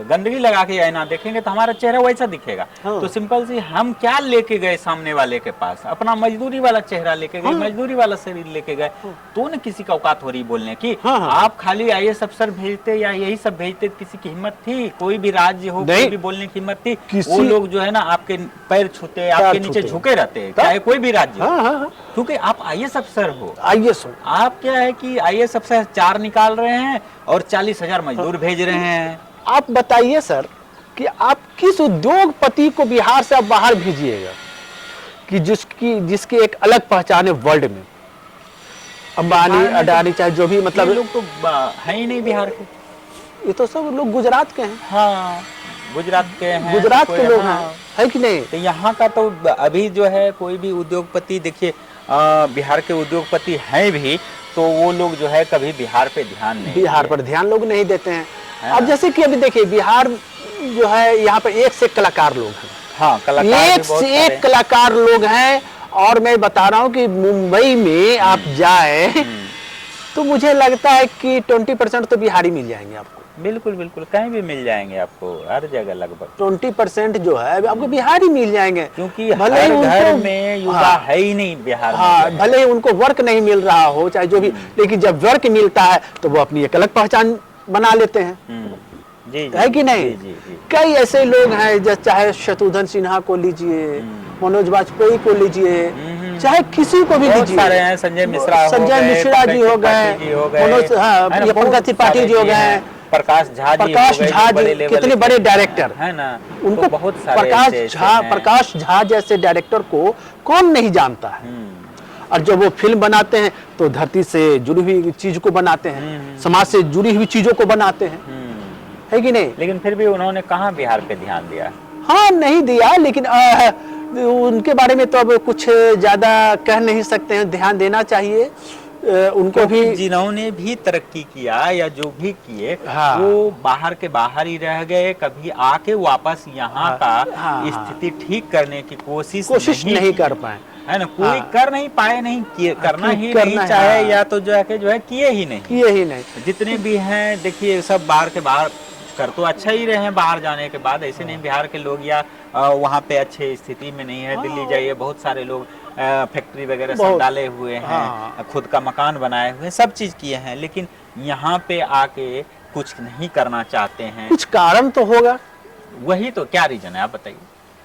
गंदगी लगा के आईना देखेंगे तो हमारा चेहरा वैसा दिखेगा। हाँ। तो सिंपल सी, हम क्या लेके गए सामने वाले के पास, अपना मजदूरी वाला चेहरा लेके गए, मजदूरी वाला शरीर लेके गए, तो न किसी का औकात हो रही बोलने की। हाँ। आप खाली IAS अफसर भेजते या यही सब भेजते, किसी की हिम्मत थी? कोई भी राज्य हो, कोई भी बोलने की हिम्मत थी? वो लोग जो है ना आपके पैर छूते, आपके नीचे झुके रहते, चाहे कोई भी राज्य हो, क्योंकि आप IAS अफसर हो। IAS हो, आप क्या है कि IAS अफसर 4 निकाल रहे हैं और 40,000 मजदूर भेज रहे हैं। आप बताइए सर कि आप किस उद्योगपति को बिहार से आप बाहर भेजिएगा कि जिसकी एक अलग पहचान है वर्ल्ड में, अंबानी, अडानी, चाहे जो भी, मतलब लोग तो है ही नहीं बिहार के, ये तो सब लोग गुजरात के हैं। हाँ, गुजरात के हैं, गुजरात के लोग हैं, है कि नहीं। तो यहाँ का तो अभी जो है कोई भी उद्योगपति, देखिए बिहार के उद्योगपति हैं भी, तो वो लोग जो है कभी बिहार पे ध्यान नहीं, बिहार पर ध्यान लोग नहीं देते हैं। अब जैसे कि अभी देखिए बिहार जो है, यहाँ पर एक से एक कलाकार लोग हैं। हाँ, एक से एक कलाकार लोग हैं। और मैं बता रहा हूँ कि मुंबई में आप जाए तो मुझे लगता है कि 20% तो बिहारी मिल जाएंगे आपको। बिल्कुल बिल्कुल, कहीं भी मिल जाएंगे आपको, हर जगह लगभग 20% जो है आपको बिहारी मिल जाएंगे, क्योंकि भले हर घर में युवा है ही नहीं बिहार में। भले ही उनको वर्क नहीं मिल रहा हो, चाहे जो भी, लेकिन जब वर्क मिलता है तो वो अपनी एक अलग पहचान बना लेते हैं, जी, है कि नहीं। कई ऐसे लोग हैं, जैसे चाहे शत्रुघ्न सिन्हा को लीजिए, मनोज वाजपेयी को लीजिए, चाहे किसी को भी लीजिए, सारे हैं, संजय मिश्रा जी हो गए, मनोज, पंकज त्रिपाठी जी हो गए, प्रकाश झा जी, कितने बड़े डायरेक्टर है ना, उनको बहुत सारे प्रकाश झा जैसे डायरेक्टर को कौन नहीं जानता है। और जब वो फिल्म बनाते हैं तो धरती से जुड़ी हुई चीज को बनाते हैं, समाज से जुड़ी हुई चीजों को बनाते हैं, है कि नहीं। लेकिन फिर भी उन्होंने कहाँ बिहार पे ध्यान दिया? हाँ, नहीं दिया, लेकिन उनके बारे में तो अब कुछ ज्यादा कह नहीं सकते हैं। ध्यान देना चाहिए उनको भी, जिन्होंने भी तरक्की किया या जो भी किए, हाँ। वो बाहर के बाहर ही रह गए, कभी आके वापस यहाँ का स्थिति ठीक करने की कोशिश नहीं कर पाए, है ना। कोई कर नहीं पाए, नहीं करना ही नहीं चाहे, या तो जो है किए ही नहीं। जितने भी हैं देखिए, सब बाहर के बाहर कर तो अच्छा ही रहे हैं बाहर जाने के बाद, ऐसे नहीं बिहार के लोग या वहाँ पे अच्छे स्थिति में नहीं है। दिल्ली जाइए, बहुत सारे लोग फैक्ट्री वगैरह सब डाले हुए हैं, खुद का मकान बनाए हुए, सब चीज किए हैं, लेकिन यहाँ पे आके कुछ नहीं करना चाहते हैं। कुछ कारण तो होगा, वही तो, क्या रीजन है आप बताइए।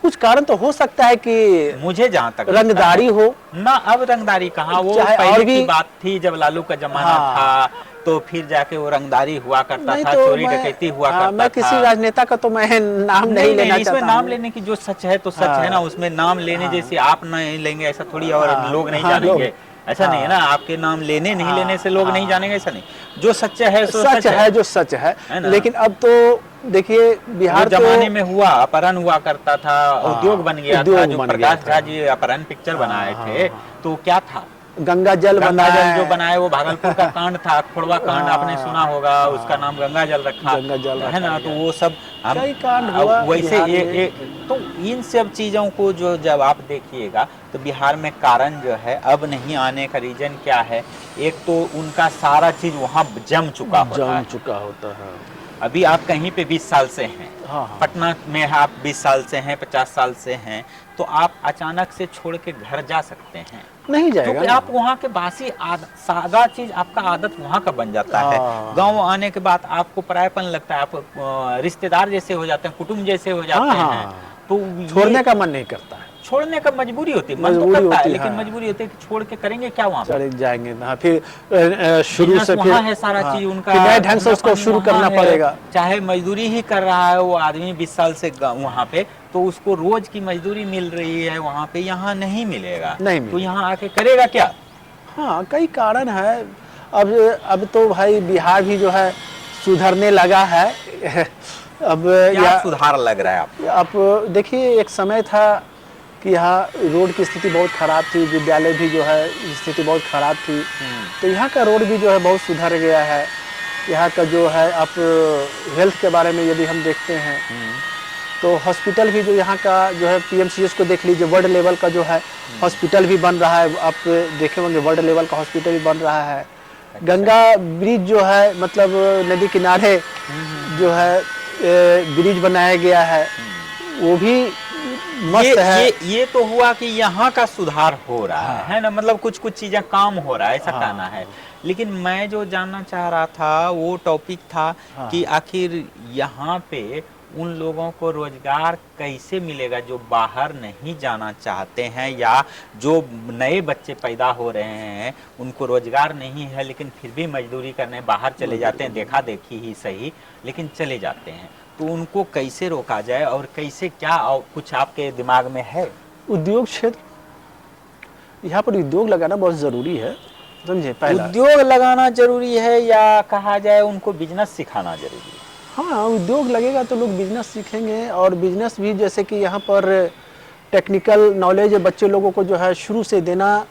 कुछ कारण तो हो सकता है कि मुझे जहाँ तक रंगदारी हो ना। अब रंगदारी कहाँ, वो पहले की बात थी जब लालू का जमाना था, तो फिर जाके वो रंगदारी हुआ करता था, चोरी डकैती हुआ करता था। मैं किसी राजनेता का तो मैं नाम नहीं लेना चाहता। इसमें नाम लेने की जो सच है तो सच है ना, उसमें नाम लेने जैसे आप नहीं लेंगे ऐसा थोड़ी, और लोग नहीं जानेंगे ऐसा नहीं है ना, आपके नाम लेने नहीं लेने से लोग नहीं जानेंगे, ऐसा नहीं, जो सच्चा है सो सच है, जो सच है ना? लेकिन अब तो देखिए बिहार जमाने में हुआ, अपहरण हुआ करता था, उद्योग बन गया था, जो प्रकाश झा जी अपहरण पिक्चर बनाए थे, तो क्या था, गंगा जल जो बनाए वो भागलपुर का कांड था, खोड़वा कांड आपने सुना होगा, उसका नाम गंगा जल रखा है ना, तो वो सब कई कांड हुआ वैसे ये तो इन सब चीजों को जो जब आप देखिएगा तो बिहार में कारण जो है अब नहीं आने का रीजन क्या है, एक तो उनका सारा चीज वहाँ जम चुका होता है। अभी आप कहीं पे 20 साल से हैं, पटना में आप 20 साल से हैं, 50 साल से हैं, तो आप अचानक से छोड़ के घर जा सकते हैं नहीं जाएगा, क्योंकि आप वहाँ के बासी सादा चीज आपका आदत वहाँ का बन जाता है। गांव आने के बाद आपको परायापन लगता है, आप रिश्तेदार जैसे हो जाते हैं, कुटुंब जैसे हो जाते हैं, तो छोड़ने का मन नहीं करता है, छोड़ने का मजबूरी होती है, मन तो करता है लेकिन मजबूरी होती है कि छोड़ के करेंगे क्या वहाँ चले जाएंगे ना, फिर शुरू से फिर है सारा चीज उनका, नए ढंग से उसको शुरू करना पड़ेगा। चाहे मजदूरी ही कर रहा है वो आदमी 20 साल से वहाँ पे, तो उसको रोज की मजदूरी मिल रही है वहाँ पे, यहाँ नहीं मिलेगा, तो यहाँ आके करेगा क्या? हाँ कई कारण है। अब तो भाई बिहार भी जो है सुधरने लगा है। अब क्या सुधार लग रहा है आपको? आप देखिए एक समय था कि यहाँ रोड की स्थिति बहुत खराब थी, विद्यालय भी जो है स्थिति बहुत खराब थी, तो यहाँ का रोड भी जो है बहुत सुधर गया है। यहाँ का जो है आप हेल्थ के बारे में यदि हम देखते हैं तो हॉस्पिटल भी जो यहाँ का जो है पीएमसीएच को देख लीजिए, वर्ल्ड लेवल का जो है हॉस्पिटल भी बन रहा है, आप देखे होंगे वर्ल्ड लेवल का हॉस्पिटल भी बन रहा है। गंगा ब्रिज जो है मतलब नदी किनारे जो है ब्रिज बनाया गया है, वो भी मस्त है। ये तो हुआ कि यहाँ का सुधार हो रहा है ना, मतलब कुछ चीजें काम हो रहा है, ऐसा कहना है। लेकिन मैं जो जानना चाह रहा था वो टॉपिक था कि आखिर यहाँ पे उन लोगों को रोजगार कैसे मिलेगा जो बाहर नहीं जाना चाहते हैं, या जो नए बच्चे पैदा हो रहे हैं उनको रोजगार नहीं है लेकिन फिर भी मजदूरी करने बाहर चले जाते हैं, देखा देखी ही सही लेकिन चले जाते हैं, तो उनको कैसे रोका जाए और कैसे, क्या कुछ आपके दिमाग में है? उद्योग क्षेत्र, यहाँ पर उद्योग लगाना बहुत जरूरी है, समझे? पहला उद्योग लगाना जरूरी है या कहा जाए उनको बिजनेस सिखाना जरूरी है? हाँ उद्योग लगेगा तो लोग बिजनेस सीखेंगे, और बिजनेस भी जैसे कि यहाँ पर टेक्निकल नॉलेज बच्चे लोगों को जो है शुरू से देना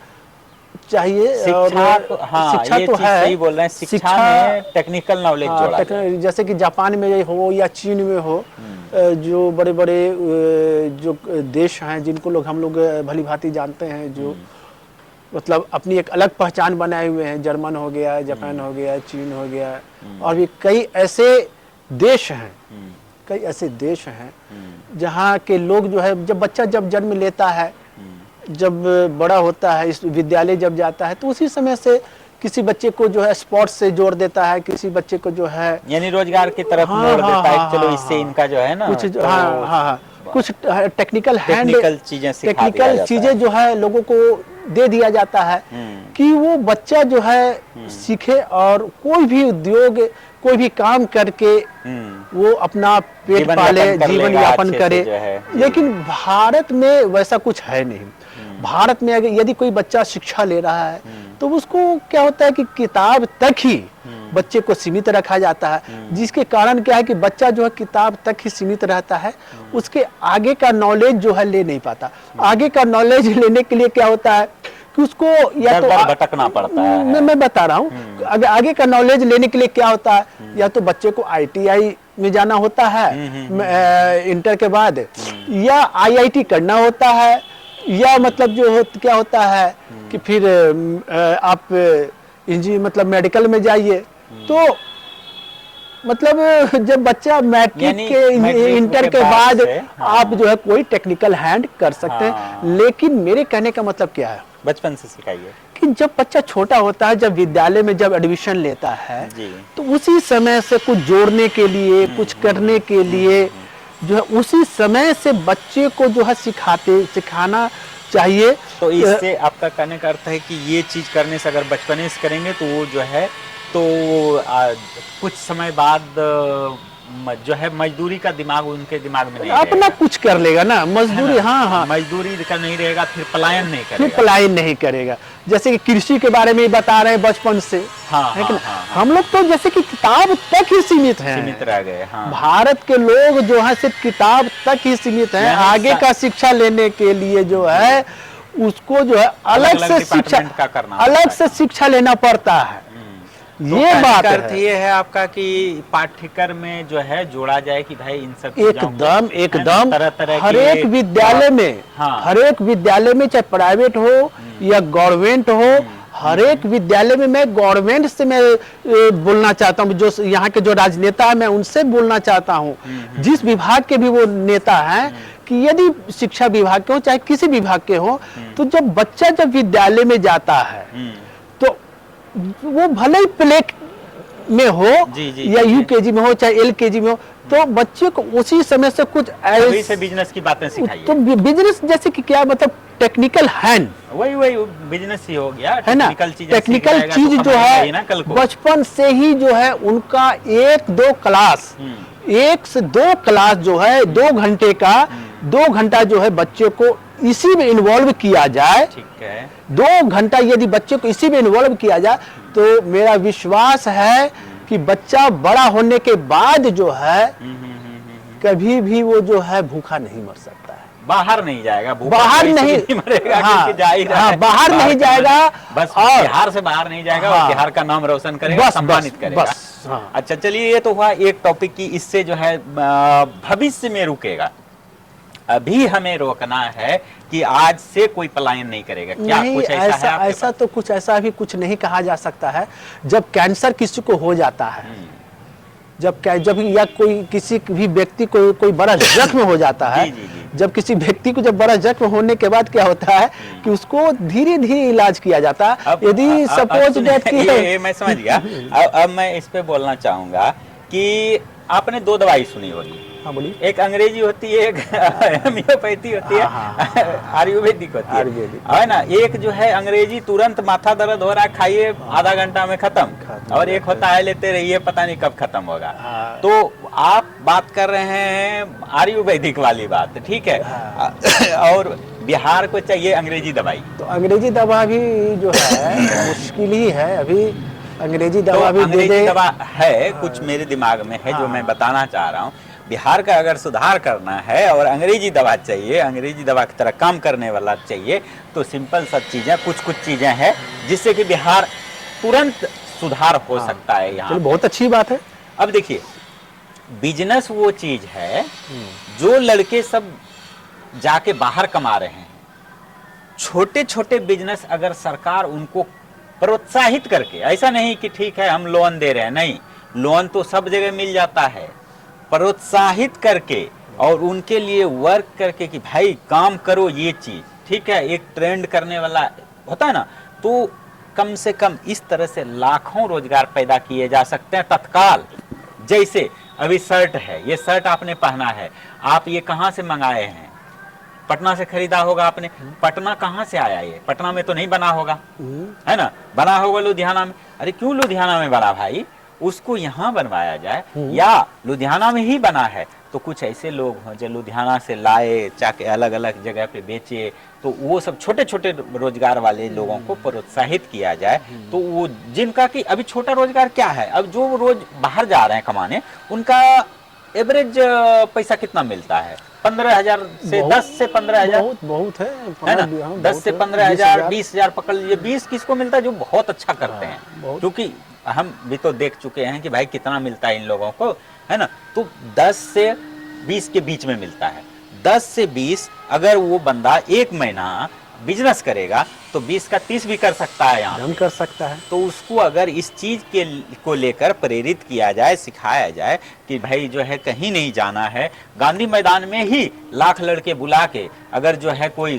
चाहिए। शिक्षा तो, हाँ, शिक्षा तो है, सही बोल रहे हैं, शिक्षा में टेक्निकल नॉलेज जोड़ा जाए। जैसे कि जापान में हो या चीन में हो, जो बड़े बड़े जो देश हैं जिनको हम लोग भली भांति जानते हैं, जो मतलब अपनी एक अलग पहचान बनाए हुए हैं, जर्मन हो गया, जापान हो गया, चीन हो गया, और भी कई ऐसे देश हैं, कई ऐसे देश हैं जहाँ के लोग जो है जब बच्चा जब जन्म लेता है, जब बड़ा होता है, इस विद्यालय जब जाता है, तो उसी समय से किसी बच्चे को जो है स्पोर्ट्स से जोड़ देता है, किसी बच्चे को जो है यानी रोजगार की तरफ मोड़ देता है, चलो इससे इनका जो है ना कुछ कुछ टेक्निकल चीजें जो है लोगों को दे दिया जाता है कि वो बच्चा जो है सीखे और कोई भी उद्योग, कोई भी काम करके वो अपना पेट पाले, जीवन यापन करे। लेकिन भारत में वैसा कुछ है नहीं। भारत में अगर यदि कोई बच्चा शिक्षा ले रहा है तो उसको क्या होता है कि किताब तक ही बच्चे को सीमित रखा जाता है, जिसके कारण क्या है कि बच्चा जो है किताब तक ही सीमित रहता है, उसके आगे का नॉलेज जो है ले नहीं पाता। आगे का नॉलेज लेने के लिए क्या होता है कि उसको या तो भटकना पड़ता है। मैं बता रहा हूँ, अगर आगे का नॉलेज लेने के लिए क्या होता है, या तो बच्चे को ITI में जाना होता है इंटर के बाद, या IIT करना होता है, या मतलब जो क्या होता है कि फिर आप मतलब मेडिकल में जाइए। तो मतलब जब बच्चा मैट्रिक के इंटर के बाद आप जो है कोई टेक्निकल हैंड कर सकते हैं। लेकिन मेरे कहने का मतलब क्या है, बचपन से सिखाइए कि जब बच्चा छोटा होता है, जब विद्यालय में जब एडमिशन लेता है तो उसी समय से कुछ जोड़ने के लिए, कुछ करने के लिए जो है उसी समय से बच्चे को जो है सिखाना चाहिए। तो इससे आपका कहने का अर्थ है कि ये चीज करने से, अगर बचपने से करेंगे तो वो जो है तो कुछ समय बाद जो है मजदूरी का दिमाग उनके दिमाग में नहीं अपना रहेगा। कुछ कर लेगा ना, मजदूरी, हाँ हाँ, मजदूरी का नहीं रहेगा, फिर पलायन नहीं फिर करेगा। पलायन नहीं करेगा। जैसे कि कृषि के बारे में ही बता रहे हैं बचपन से, हाँ, है कि हाँ, नहीं? हाँ, हाँ। हम लोग तो जैसे कि किताब तक ही सीमित हैं, सीमित रह गए। हाँ। भारत के लोग जो है सिर्फ किताब तक ही सीमित हैं। यानी आगे का शिक्षा लेने के लिए जो है उसको जो है अलग अलग-अलग से शिक्षा, डिपार्टमेंट का करना अलग पड़ता से है। शिक्षा लेना पड़ता है। तो ये कहने बात का अर्थ है। ये है आपका कि पाठ्यक्रम में जो है जोड़ा जाए कि भाई इन सब चीजों को, एकदम है ना, एकदम तरह-तरह हर की एक विद्यालय में, हाँ। हर एक विद्यालय में, चाहे प्राइवेट हो या गवर्नमेंट हो, हर एक विद्यालय में, मैं गवर्नमेंट से मैं बोलना चाहता हूँ, जो यहाँ के जो राजनेता है मैं उनसे बोलना चाहता हूँ, जिस विभाग के भी वो नेता हैं, कि यदि शिक्षा विभाग के हो चाहे किसी विभाग के हो, तो जब बच्चा जब विद्यालय में जाता है तो वो भले ही प्ले में हो या यूकेजी में हो चाहे एलकेजी में हो, तो बच्चे को उसी समय से कुछ वही से बिजनेस की बातें सिखाइए। तो बिजनेस जैसे कि क्या मतलब टेक्निकल हैंड, वही बिजनेस ही हो गया, है ना, टेक्निकल चीज जो है बचपन से ही जो है उनका 1-2 क्लास, 1 से 2 क्लास जो है 2 घंटे का, 2 घंटा जो है बच्चे को इसी में इन्वॉल्व किया जाए। ठीक है, 2 घंटा यदि बच्चे को इसी में इन्वॉल्व किया जाए तो मेरा विश्वास है कि बच्चा बड़ा होने के बाद जो है कभी भी वो जो है भूखा नहीं मर सकता है। बाहर नहीं जाएगा, बाहर नहीं मरेगा, हाँ, क्योंकि जाहिर है, बाहर नहीं जाएगा, बस और बिहार से बाहर नहीं जाएगा, हाँ, और बिहार का नाम रोशन करेगा, सम्मानित करेगा। हाँ। अच्छा चलिए, ये तो हुआ एक टॉपिक की, इससे जो है भविष्य में रुकेगा। अभी हमें रोकना है कि आज से कोई पलायन नहीं करेगा, क्या नहीं, कुछ ऐसा है आपके ऐसा तो कुछ ऐसा भी कुछ नहीं कहा जा सकता है। जब कैंसर किसी को हो जाता है, जब या कोई किसी भी व्यक्ति को कोई बड़ा जख्म हो जाता है, जब किसी व्यक्ति को जब बड़ा जख्म होने के बाद क्या होता है कि उसको धीरे धीरे इलाज किया जाता है। यदि सपोज दैट कि मैं समझ गया, अब मैं इस पे बोलना चाहूंगा कि आपने 2 दवाई सुनी होगी। हाँ बोलिए। एक अंग्रेजी होती है, एक होम्योपैथी होती है, आयुर्वेदिक होती है ना। एक जो है अंग्रेजी, तुरंत माथा दर्द हो रहा है खाइए, आधा घंटा में खत्म, और एक होता है लेते रहिए पता नहीं कब खत्म होगा। तो आप बात कर रहे हैं आयुर्वेदिक वाली बात, ठीक है, और बिहार को चाहिए अंग्रेजी दवाई। तो अंग्रेजी दवा भी जो है मुश्किल ही है अभी। अंग्रेजी दवा भी अंग्रेजी दवा है, कुछ मेरे दिमाग में है जो मैं बताना चाह रहा हूँ। बिहार का अगर सुधार करना है और अंग्रेजी दवा चाहिए, अंग्रेजी दवा की तरह काम करने वाला चाहिए, तो सिंपल सब चीजें, कुछ चीजें हैं जिससे कि बिहार तुरंत सुधार हो सकता है। यहाँ बहुत अच्छी बात है। अब देखिए, बिजनेस वो चीज है जो लड़के सब जाके बाहर कमा रहे हैं। छोटे छोटे बिजनेस अगर सरकार उनको प्रोत्साहित करके, ऐसा नहीं कि ठीक है हम लोन दे रहे हैं, नहीं, लोन तो सब जगह मिल जाता है, प्रोत्साहित करके और उनके लिए वर्क करके कि भाई काम करो ये चीज, ठीक है, एक ट्रेंड करने वाला होता है ना, तो कम से कम इस तरह से लाखों रोजगार पैदा किए जा सकते हैं तत्काल। जैसे अभी शर्ट है, ये शर्ट आपने पहना है, आप ये कहाँ से मंगाए हैं? पटना से खरीदा होगा आपने। पटना कहाँ से आया ये? पटना में तो नहीं बना होगा, है ना, बना होगा लुधियाना में। अरे क्यों लुधियाना में बना भाई, उसको यहाँ बनवाया जाए, या लुधियाना में ही बना है तो कुछ ऐसे लोग हों जो लुधियाना से लाए, चाके अलग अलग जगह पे बेचे, तो वो सब छोटे छोटे रोजगार वाले लोगों को प्रोत्साहित किया जाए। तो वो जिनका कि अभी छोटा रोजगार क्या है, अब जो रोज बाहर जा रहे हैं कमाने, उनका एवरेज पैसा कितना मिलता है? 15,000 से 10 से 15,000 बहुत है ना, 10 से 15,000, 20,000 पकड़ लीजिए। 20 किसको मिलता है? जो बहुत अच्छा करते हैं, क्योंकि हम भी तो देख चुके हैं कि भाई कितना मिलता है इन लोगों को, है ना। तो 10 से 20 के बीच में मिलता है। 10 से 20 अगर वो बंदा 1 महीना बिजनेस करेगा तो 20 का 30 भी कर सकता है, यहाँ कर सकता है। तो उसको अगर इस चीज के को लेकर प्रेरित किया जाए, सिखाया जाए कि भाई जो है कहीं नहीं जाना है, गांधी मैदान में ही लाख लड़के बुला के, अगर जो है कोई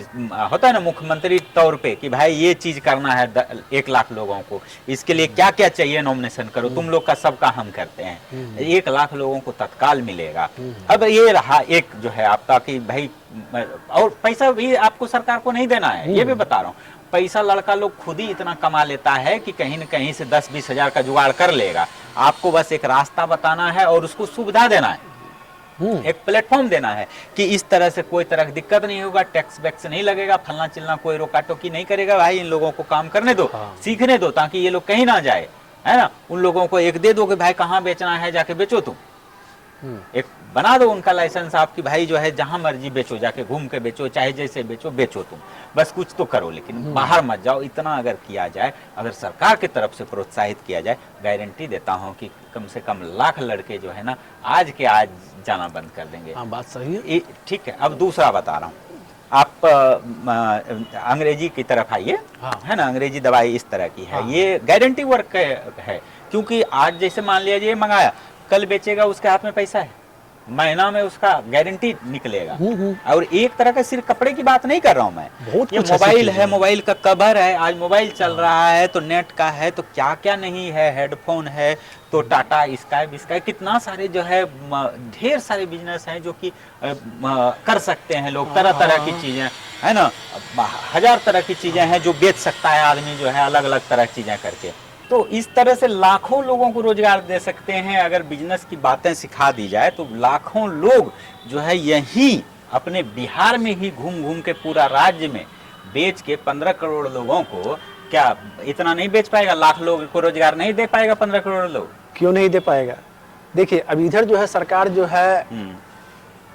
होता है ना मुख्यमंत्री तौर पे कि भाई ये चीज करना है 1 लाख लोगों को, इसके लिए क्या क्या चाहिए नॉमिनेशन करो, तुम लोग का सबका हम करते हैं, 1 लाख लोगों को तत्काल मिलेगा। अब ये रहा एक जो है आपका कि भाई, और पैसा भी आपको सरकार को नहीं देना है, ये भी बता रहा हूँ। पैसा लड़का लोग खुद ही इतना कमा लेता है कि कहीं न कहीं से 10-20 हजार का जुगाड़ कर लेगा। आपको बस एक रास्ता बताना है और उसको सुविधा देना है, एक प्लेटफॉर्म देना है कि इस तरह से कोई तरह की दिक्कत नहीं होगा, टैक्स वैक्स नहीं लगेगा, फलना चिलना कोई रोका टोकी नहीं करेगा। भाई इन लोगों को काम करने दो, सीखने दो, ताकि ये लोग कहीं ना जाए, है ना। उन लोगों को एक दे दो कि भाई कहाँ बेचना है, जाके बेचो तुम। एक बना दो उनका लाइसेंस आपकी, भाई जो है जहां मर्जी बेचो, जाके घूम के बेचो, चाहे जैसे बेचो, बेचो तुम, बस कुछ तो करो, लेकिन बाहर मत जाओ। इतना अगर किया जाए, अगर सरकार की तरफ से प्रोत्साहित किया जाए, गारंटी देता हूं कि कम से कम लाख लड़के जो है ना आज के आज जाना बंद कर देंगे। हाँ, बात सही है। ठीक है, अब दूसरा बता रहा हूँ, आप अंग्रेजी की तरफ आइए। हाँ। है ना, अंग्रेजी दवाई इस तरह की है। हाँ। ये गारंटी वर्क है, क्योंकि आज जैसे मान लिया ये मंगाया, कल बेचेगा, उसके हाथ में पैसा है, महीना में उसका गारंटी निकलेगा। और एक तरह का सिर्फ कपड़े की बात नहीं कर रहा हूं मैं, ये मोबाइल है, मोबाइल का कवर है, आज मोबाइल चल रहा है तो नेट का है, तो क्या क्या नहीं है, हेडफोन है, तो टाटा स्काई कितना सारे जो है, ढेर सारे बिजनेस हैं जो कि कर सकते हैं लोग, तरह तरह की चीजें, है ना, हजार तरह की चीजें हैं जो बेच सकता है आदमी जो है, अलग अलग तरह की चीजें करके। तो इस तरह से लाखों लोगों को रोजगार दे सकते हैं। अगर बिजनेस की बातें सिखा दी जाए तो लाखों लोग जो है यही अपने बिहार में ही घूम घूम के पूरा राज्य में बेच के 15 करोड़ लोगों को, क्या इतना नहीं बेच पाएगा? लाख लोगों को रोजगार नहीं दे पाएगा 15 करोड़ लोग? क्यों नहीं दे पाएगा? देखिए, अब इधर जो है सरकार जो है,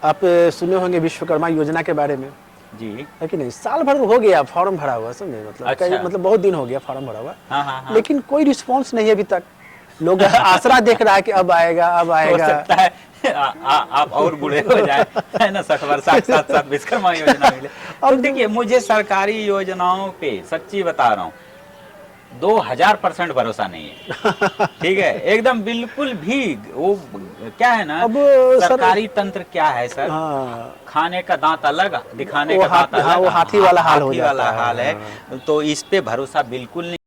आप सुने होंगे विश्वकर्मा योजना के बारे में, जी है कि नहीं? साल भर हो गया फॉर्म भरा हुआ, समझे, मतलब अच्छा। मतलब बहुत दिन हो गया फॉर्म भरा हुआ। हाँ। लेकिन कोई रिस्पांस नहीं है अभी तक। लोग आसरा देख रहा है कि अब आएगा, अब आएगा। हो सकता है आप और बूढ़े हो जाए, है ना, 60 वर्ष साथ विश्वकर्मा योजना मिले। अब देखिए, मुझे सरकारी योजनाओं पे सच्ची बता रहा हूँ 2000% भरोसा नहीं है। ठीक है, एकदम बिल्कुल भी। वो क्या है ना, अब सरकारी तंत्र क्या है सर, खाने का दांत अलग, दिखाने का दांत अलग, वो हाथी वाला हाल हो जाता है। तो इस पे भरोसा बिल्कुल नहीं।